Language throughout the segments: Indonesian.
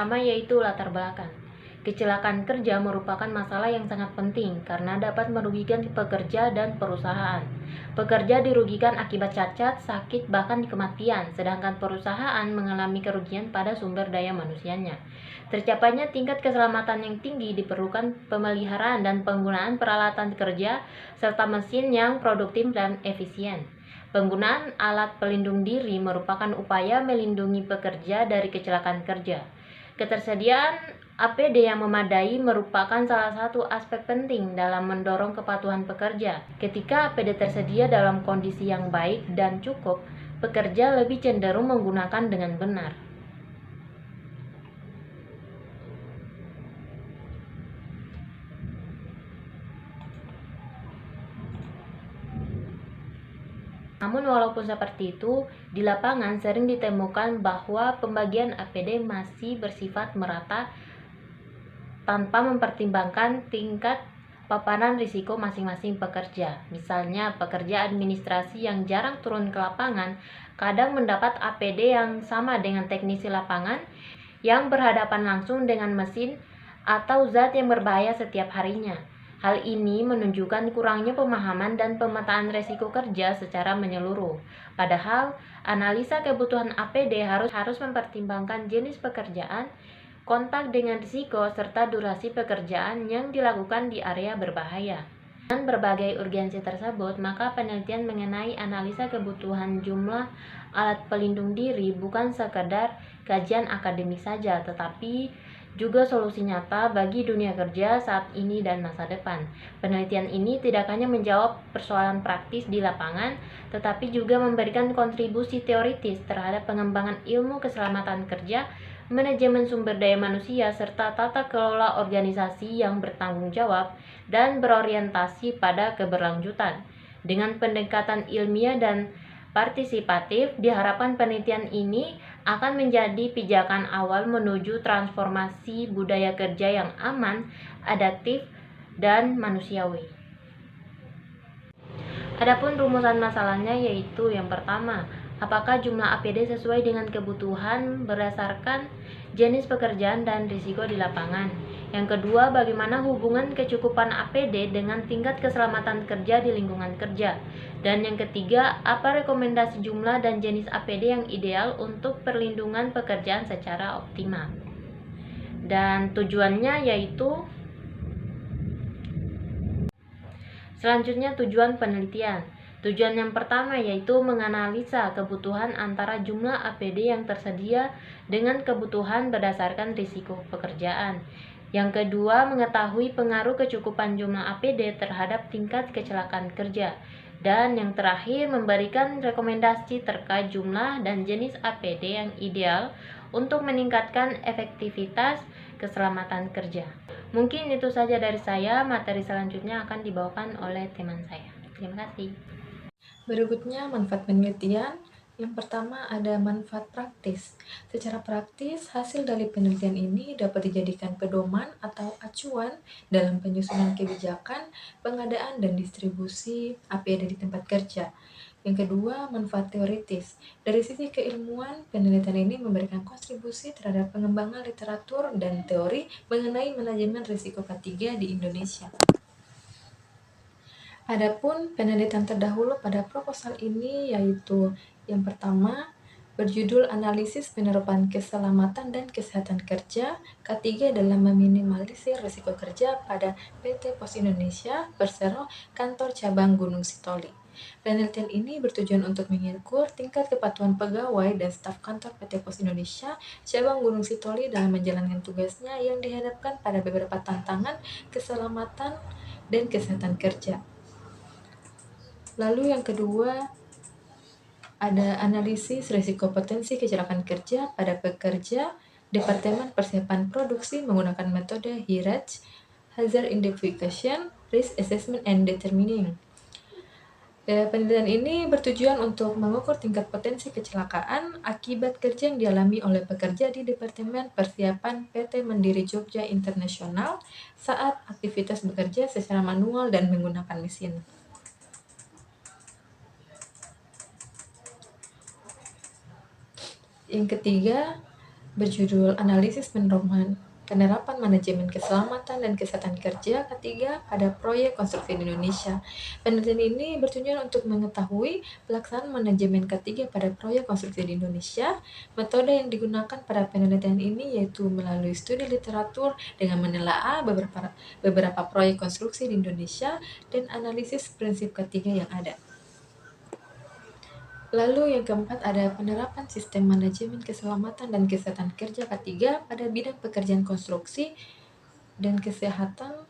pertama yaitu latar belakang. Kecelakaan kerja merupakan masalah yang sangat penting karena dapat merugikan pekerja dan perusahaan. Pekerja dirugikan akibat cacat, sakit, bahkan kematian, sedangkan perusahaan mengalami kerugian pada sumber daya manusianya. Tercapainya tingkat keselamatan yang tinggi diperlukan pemeliharaan dan penggunaan peralatan kerja serta mesin yang produktif dan efisien. Penggunaan alat pelindung diri merupakan upaya melindungi pekerja dari kecelakaan kerja. Ketersediaan APD yang memadai merupakan salah satu aspek penting dalam mendorong kepatuhan pekerja. Ketika APD tersedia dalam kondisi yang baik dan cukup, pekerja lebih cenderung menggunakan dengan benar. Namun walaupun seperti itu, di lapangan sering ditemukan bahwa pembagian APD masih bersifat merata tanpa mempertimbangkan tingkat paparan risiko masing-masing pekerja. Misalnya, pekerja administrasi yang jarang turun ke lapangan kadang mendapat APD yang sama dengan teknisi lapangan yang berhadapan langsung dengan mesin atau zat yang berbahaya setiap harinya. Hal ini menunjukkan kurangnya pemahaman dan pemetaan risiko kerja secara menyeluruh. Padahal, analisa kebutuhan APD harus mempertimbangkan jenis pekerjaan, kontak dengan risiko, serta durasi pekerjaan yang dilakukan di area berbahaya. Dengan berbagai urgensi tersebut, maka penelitian mengenai analisa kebutuhan jumlah alat pelindung diri bukan sekedar kajian akademik saja, tetapi juga solusi nyata bagi dunia kerja saat ini dan masa depan. Penelitian ini tidak hanya menjawab persoalan praktis di lapangan, tetapi juga memberikan kontribusi teoritis terhadap pengembangan ilmu keselamatan kerja, manajemen sumber daya manusia, serta tata kelola organisasi yang bertanggung jawab dan berorientasi pada keberlanjutan. Dengan pendekatan ilmiah dan partisipatif, diharapkan penelitian ini akan menjadi pijakan awal menuju transformasi budaya kerja yang aman, adaptif, dan manusiawi. Adapun rumusan masalahnya yaitu yang pertama, apakah jumlah APD sesuai dengan kebutuhan berdasarkan jenis pekerjaan dan risiko di lapangan? Yang kedua, bagaimana hubungan kecukupan APD dengan tingkat keselamatan kerja di lingkungan kerja? Dan yang ketiga, apa rekomendasi jumlah dan jenis APD yang ideal untuk perlindungan pekerjaan secara optimal? Dan tujuannya yaitu selanjutnya tujuan penelitian. Tujuan yang pertama yaitu menganalisa kebutuhan antara jumlah APD yang tersedia dengan kebutuhan berdasarkan risiko pekerjaan. Yang kedua, mengetahui pengaruh kecukupan jumlah APD terhadap tingkat kecelakaan kerja. Dan yang terakhir, memberikan rekomendasi terkait jumlah dan jenis APD yang ideal untuk meningkatkan efektivitas keselamatan kerja. Mungkin itu saja dari saya, materi selanjutnya akan dibawakan oleh teman saya. Terima kasih. Berikutnya manfaat penelitian. Yang pertama ada manfaat praktis. Secara praktis, hasil dari penelitian ini dapat dijadikan pedoman atau acuan dalam penyusunan kebijakan, pengadaan dan distribusi APD di tempat kerja. Yang kedua, manfaat teoritis. Dari sisi keilmuan, penelitian ini memberikan kontribusi terhadap pengembangan literatur dan teori mengenai manajemen risiko K3 di Indonesia. Adapun penelitian terdahulu pada proposal ini yaitu yang pertama berjudul Analisis Penerapan Keselamatan dan Kesehatan Kerja K3 dalam Meminimalisir Risiko Kerja pada PT Pos Indonesia Persero Kantor Cabang Gunung Sitoli. Penelitian ini bertujuan untuk mengukur tingkat kepatuhan pegawai dan staf kantor PT Pos Indonesia Cabang Gunung Sitoli dalam menjalankan tugasnya yang dihadapkan pada beberapa tantangan keselamatan dan kesehatan kerja. Lalu yang kedua, ada analisis risiko potensi kecelakaan kerja pada pekerja Departemen Persiapan Produksi menggunakan metode HIRADS, Hazard Identification, Risk Assessment and Determining. Penelitian ini bertujuan untuk mengukur tingkat potensi kecelakaan akibat kerja yang dialami oleh pekerja di Departemen Persiapan PT Mandiri Jogja Internasional saat aktivitas bekerja secara manual dan menggunakan mesin. Yang ketiga, berjudul Analisis Penerapan Manajemen Keselamatan dan Kesehatan Kerja ketiga pada proyek konstruksi di Indonesia. Penelitian ini bertujuan untuk mengetahui pelaksanaan manajemen ketiga pada proyek konstruksi di Indonesia. Metode yang digunakan pada penelitian ini yaitu melalui studi literatur dengan menelaah beberapa proyek konstruksi di Indonesia dan analisis prinsip ketiga yang ada. Lalu yang keempat ada penerapan sistem manajemen keselamatan dan kesehatan kerja ketiga pada bidang pekerjaan konstruksi dan kesehatan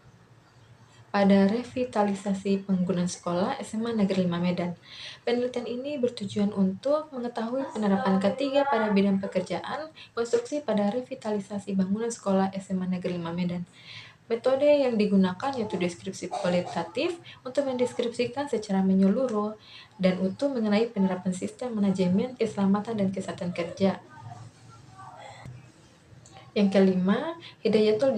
pada revitalisasi bangunan sekolah SMA Negeri 5 Medan. Penelitian ini bertujuan untuk mengetahui penerapan ketiga pada bidang pekerjaan konstruksi pada revitalisasi bangunan sekolah SMA Negeri 5 Medan. Metode yang digunakan yaitu deskripsi kualitatif untuk mendeskripsikan secara menyeluruh dan utuh mengenai penerapan sistem manajemen keselamatan dan kesehatan kerja. Yang kelima, Hidayatul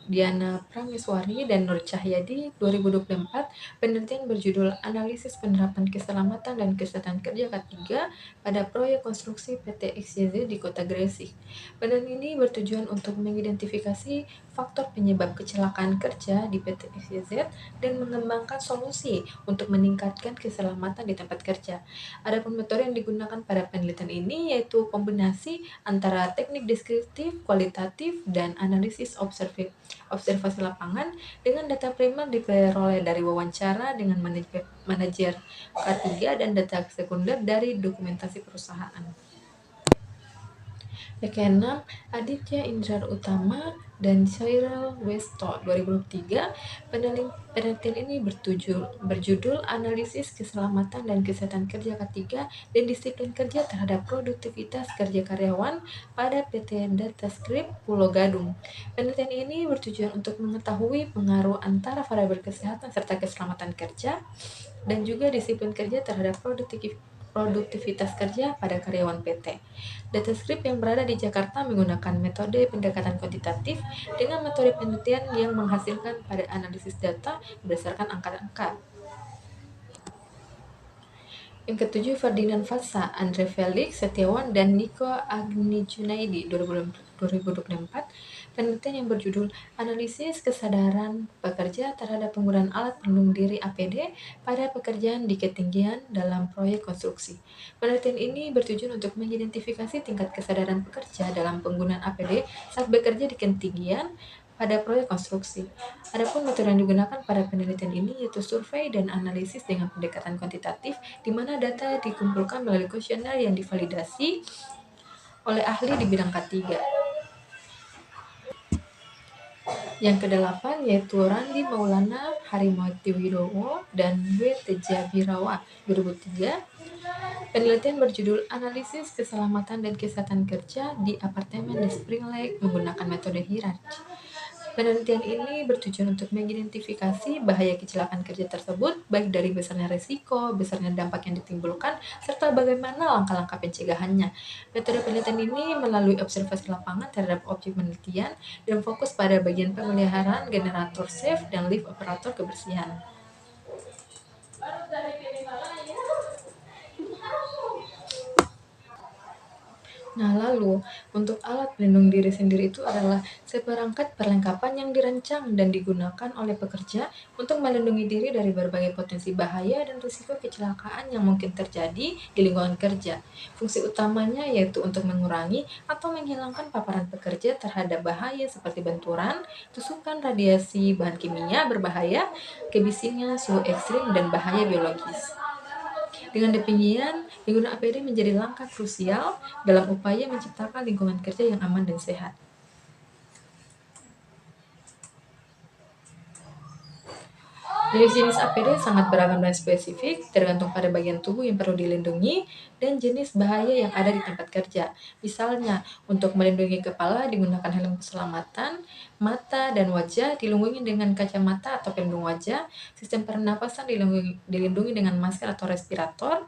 Diana Prameswari dan Nur Cahyadi 2024 penelitian berjudul Analisis Penerapan Keselamatan dan Kesehatan Kerja ketiga pada proyek konstruksi PT XYZ di Kota Gresik. Penelitian ini bertujuan untuk mengidentifikasi faktor penyebab kecelakaan kerja di PT XYZ dan mengembangkan solusi untuk meningkatkan keselamatan di tempat kerja. Adapun metode yang digunakan pada penelitian ini yaitu kombinasi antara teknik deskriptif, kualitatif, dan analisis observasi lapangan dengan data primer diperoleh dari wawancara dengan manajer K3 dan data sekunder dari dokumentasi perusahaan. Yang keenam, Aditya Indra Utama dan Cyril Westo 2003 penelitian ini berjudul Analisis Keselamatan dan Kesehatan Kerja ketiga dan Disiplin Kerja terhadap Produktivitas Kerja Karyawan pada PT Datascript Pulau Gadung. Penelitian ini bertujuan untuk mengetahui pengaruh antara variabel kesehatan serta keselamatan kerja dan juga disiplin kerja terhadap produktivitas kerja pada karyawan PT. Datascript yang berada di Jakarta menggunakan metode pendekatan kuantitatif dengan metode penelitian yang menghasilkan pada analisis data berdasarkan angka-angka. Yang ketujuh, Ferdinand Fasa, Andre Felix Setiawan, dan Niko Agni Junaidi 2024 penelitian yang berjudul Analisis Kesadaran Pekerja terhadap Penggunaan Alat Pelindung Diri APD pada Pekerjaan di Ketinggian dalam Proyek Konstruksi. Penelitian ini bertujuan untuk mengidentifikasi tingkat kesadaran pekerja dalam penggunaan APD saat bekerja di ketinggian pada proyek konstruksi. Adapun metode yang digunakan pada penelitian ini yaitu survei dan analisis dengan pendekatan kuantitatif, di mana data dikumpulkan melalui kuesioner yang divalidasi oleh ahli di bidang K3. Yang kedelapan yaitu Randi Maulana Harimurti Widowo dan W. Tejabirawa 2003. Penelitian berjudul Analisis Keselamatan dan Kesehatan Kerja di Apartemen di Spring Lake menggunakan metode hierarki. Penelitian ini bertujuan untuk mengidentifikasi bahaya kecelakaan kerja tersebut, baik dari besarnya risiko, besarnya dampak yang ditimbulkan, serta bagaimana langkah-langkah pencegahannya. Metode penelitian ini melalui observasi lapangan terhadap objek penelitian dan fokus pada bagian pemeliharaan generator safe dan lift operator kebersihan. Nah, lalu untuk alat pelindung diri sendiri itu adalah seperangkat perlengkapan yang dirancang dan digunakan oleh pekerja untuk melindungi diri dari berbagai potensi bahaya dan risiko kecelakaan yang mungkin terjadi di lingkungan kerja. Fungsi utamanya yaitu untuk mengurangi atau menghilangkan paparan pekerja terhadap bahaya seperti benturan, tusukan radiasi bahan kimia berbahaya, kebisingan, suhu ekstrim, dan bahaya biologis. Dengan demikian, penggunaan APD menjadi langkah krusial dalam upaya menciptakan lingkungan kerja yang aman dan sehat. Jenis-jenis APD sangat beragam dan spesifik, tergantung pada bagian tubuh yang perlu dilindungi dan jenis bahaya yang ada di tempat kerja. Misalnya, untuk melindungi kepala digunakan helm keselamatan, mata dan wajah dilindungi dengan kacamata atau pelindung wajah, sistem pernapasan dilindungi dengan masker atau respirator,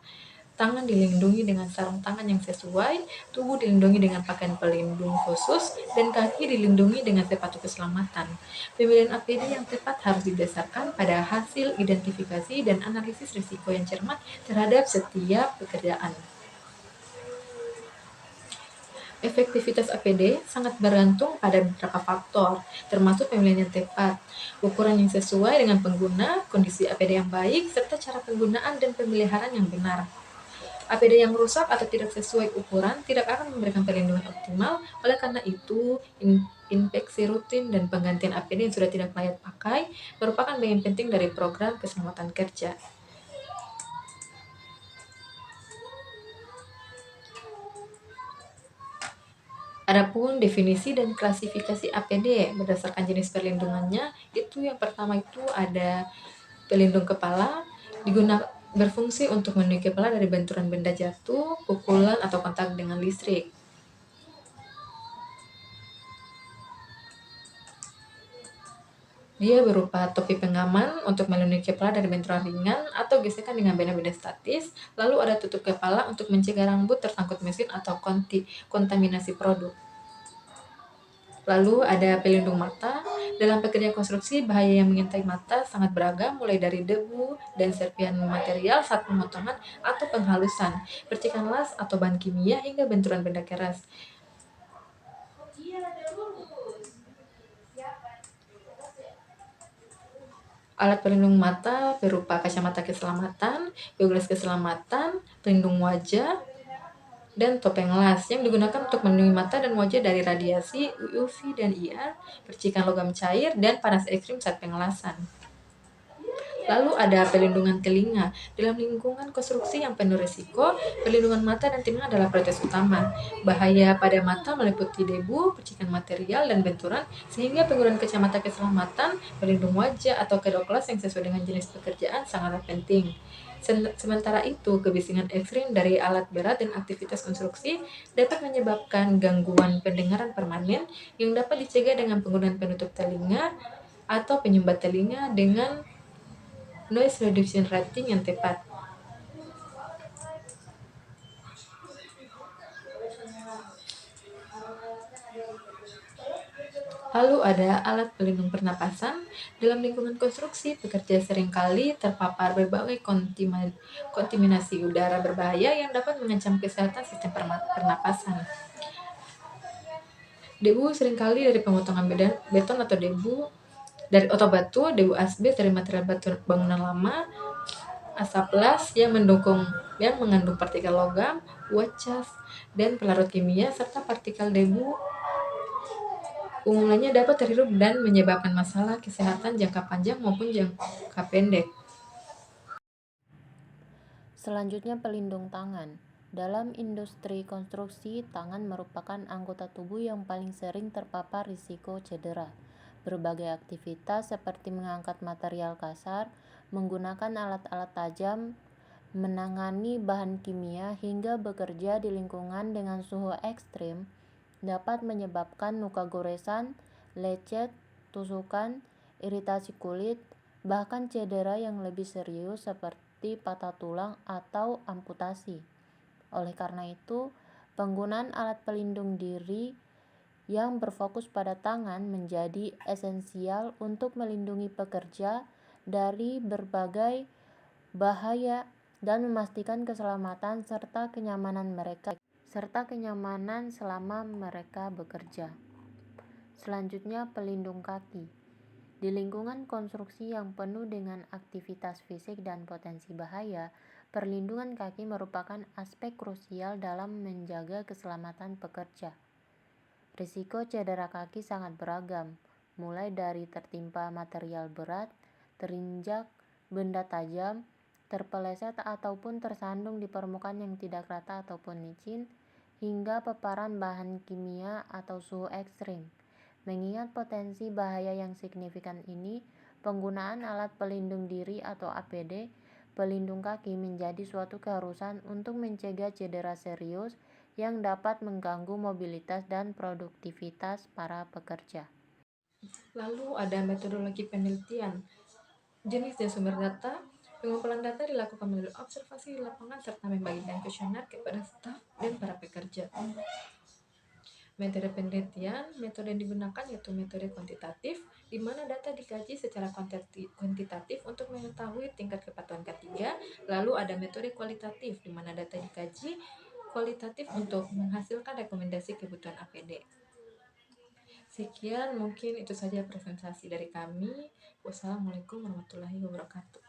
tangan dilindungi dengan sarung tangan yang sesuai, tubuh dilindungi dengan pakaian pelindung khusus, dan kaki dilindungi dengan sepatu keselamatan. Pemilihan APD yang tepat harus didasarkan pada hasil identifikasi dan analisis risiko yang cermat terhadap setiap pekerjaan. Efektivitas APD sangat bergantung pada beberapa faktor, termasuk pemilihan yang tepat, ukuran yang sesuai dengan pengguna, kondisi APD yang baik, serta cara penggunaan dan pemeliharaan yang benar. APD yang rusak atau tidak sesuai ukuran tidak akan memberikan perlindungan optimal. Oleh karena itu, inspeksi rutin dan penggantian APD yang sudah tidak layak pakai merupakan bagian penting dari program keselamatan kerja. Adapun definisi dan klasifikasi APD berdasarkan jenis perlindungannya, itu yang pertama itu ada pelindung kepala, berfungsi untuk melindungi kepala dari benturan benda jatuh, pukulan, atau kontak dengan listrik. Dia berupa topi pengaman untuk melindungi kepala dari benturan ringan atau gesekan dengan benda-benda statis. Lalu ada tutup kepala untuk mencegah rambut tersangkut mesin atau kontaminasi produk. Lalu ada pelindung mata. Dalam pekerjaan konstruksi, bahaya yang mengintai mata sangat beragam, mulai dari debu dan serpihan material saat pemotongan atau penghalusan, percikan las atau bahan kimia, hingga benturan benda keras. Alat pelindung mata berupa kacamata keselamatan, gelas keselamatan, pelindung wajah, dan topeng las yang digunakan untuk melindungi mata dan wajah dari radiasi UV dan IR, percikan logam cair, dan panas ekstrim saat pengelasan. Lalu ada pelindungan telinga. Dalam lingkungan konstruksi yang penuh risiko, perlindungan mata dan telinga adalah prioritas utama. Bahaya pada mata meliputi debu, percikan material, dan benturan, sehingga penggunaan kacamata keselamatan, pelindung wajah, atau kedok las yang sesuai dengan jenis pekerjaan sangatlah penting. Sementara itu, kebisingan ekstrim dari alat berat dan aktivitas konstruksi dapat menyebabkan gangguan pendengaran permanen yang dapat dicegah dengan penggunaan penutup telinga atau penyumbat telinga dengan noise reduction rating yang tepat. Lalu ada alat pelindung pernapasan. Dalam lingkungan konstruksi, pekerja seringkali terpapar berbagai kontaminasi udara berbahaya yang dapat mengancam kesehatan sistem pernapasan. Debu seringkali dari pemotongan beton atau debu dari batu, debu asbes dari material bangunan lama, asap las yang mengandung partikel logam, uap cas, dan pelarut kimia, serta partikel debu umumnya dapat terhirup dan menyebabkan masalah kesehatan jangka panjang maupun jangka pendek. Selanjutnya pelindung tangan. Dalam industri konstruksi, tangan merupakan anggota tubuh yang paling sering terpapar risiko cedera. Berbagai aktivitas seperti mengangkat material kasar, menggunakan alat-alat tajam, menangani bahan kimia, hingga bekerja di lingkungan dengan suhu ekstrim dapat menyebabkan luka goresan, lecet, tusukan, iritasi kulit, bahkan cedera yang lebih serius seperti patah tulang atau amputasi. Oleh karena itu, penggunaan alat pelindung diri yang berfokus pada tangan menjadi esensial untuk melindungi pekerja dari berbagai bahaya dan memastikan keselamatan serta kenyamanan selama mereka bekerja. Selanjutnya, pelindung kaki. Di lingkungan konstruksi yang penuh dengan aktivitas fisik dan potensi bahaya, perlindungan kaki merupakan aspek krusial dalam menjaga keselamatan pekerja. Risiko cedera kaki sangat beragam, mulai dari tertimpa material berat, terinjak benda tajam, terpeleset ataupun tersandung di permukaan yang tidak rata ataupun licin, hingga paparan bahan kimia atau suhu ekstrim. Mengingat potensi bahaya yang signifikan ini, penggunaan alat pelindung diri atau APD pelindung kaki menjadi suatu keharusan untuk mencegah cedera serius yang dapat mengganggu mobilitas dan produktivitas para pekerja. Lalu ada metodologi penelitian. Jenis dan sumber data. Pengumpulan data dilakukan melalui observasi di lapangan serta membagikan kuesioner kepada staf dan para pekerja. Metode penelitian, metode yang digunakan yaitu metode kuantitatif, di mana data dikaji secara kuantitatif untuk mengetahui tingkat kepatuhan K3. Lalu ada metode kualitatif, di mana data dikaji kualitatif untuk menghasilkan rekomendasi kebutuhan APD. Sekian, mungkin itu saja presentasi dari kami. Wassalamualaikum warahmatullahi wabarakatuh.